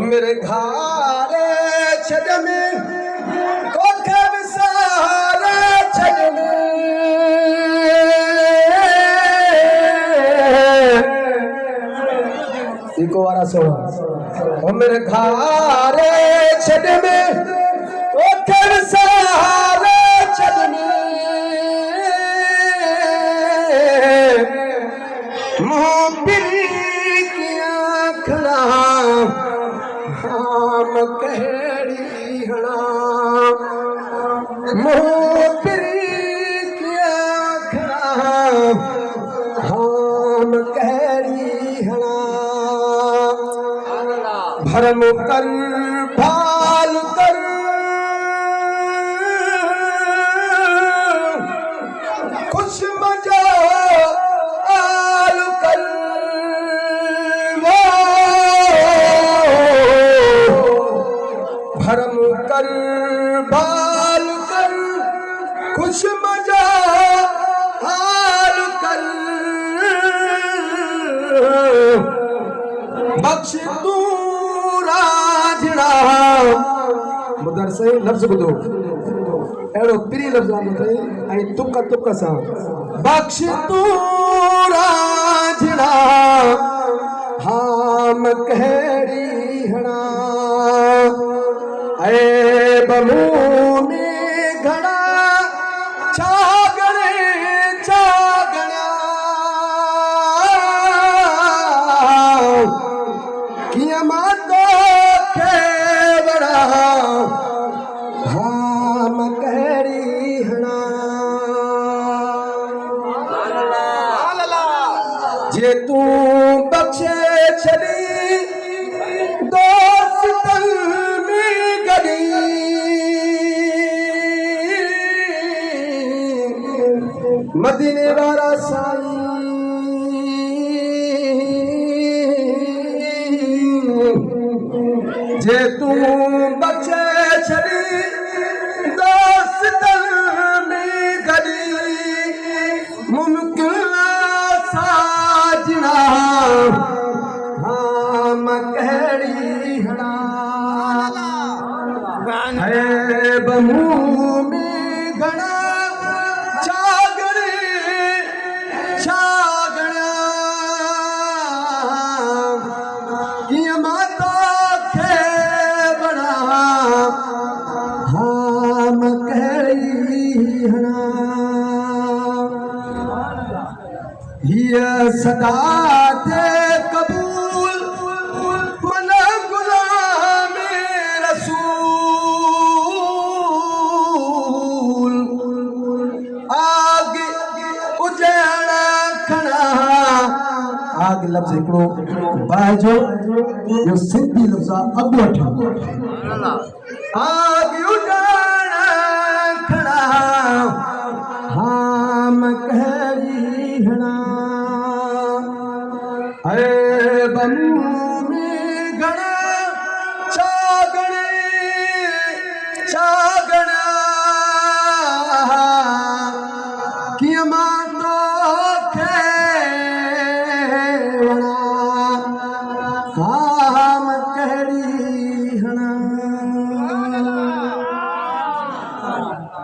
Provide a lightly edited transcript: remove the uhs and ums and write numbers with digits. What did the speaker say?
मेरे घारे छज में कोठे विसारे छज में इको वारा सोना मेरे घारे छज में कोठे विसारे छज में मोहब्बी किया खड़ा हम कहड़ी हणा मोहब्बी किया खड़ा हम कहड़ी हणा भरम कर भाल कर खुश मजा भरम कर बाल कर खुश मजा हाल कर बख्श तू राजड़ा मुदर से लफ्ज बुधो एड़ो पिरी लफ्ज आंदो ऐं तुक तुक सां बख्श तू राजड़ा हम कहड़ी हणा ऐ बमू में घड़ा छागणे छागणा किया मातो के बड़ा हम कहड़ी हणा जे तू बख्शे छड़ी दोस्तन मदीने वाला साईं जे तू बचे छड़ी दोस्तन में गड़ी मुमकिन साजना हम कहड़ी हड़ा है बमू में घड़ा छागणा किया माता के बड़ा हम कहड़ी हणा हिया सदा ते कबूल मन गुलाम रसूल आगे उजड़ा खड़ा आग लफ्ज हिकिड़ो बाजो यो सिंधी लफ्ज अॻु वठो आग उजड़ा खड़ा हम कहड़ी हणा है बमू में घड़ा छागणे छागणा किया मातो के बड़ा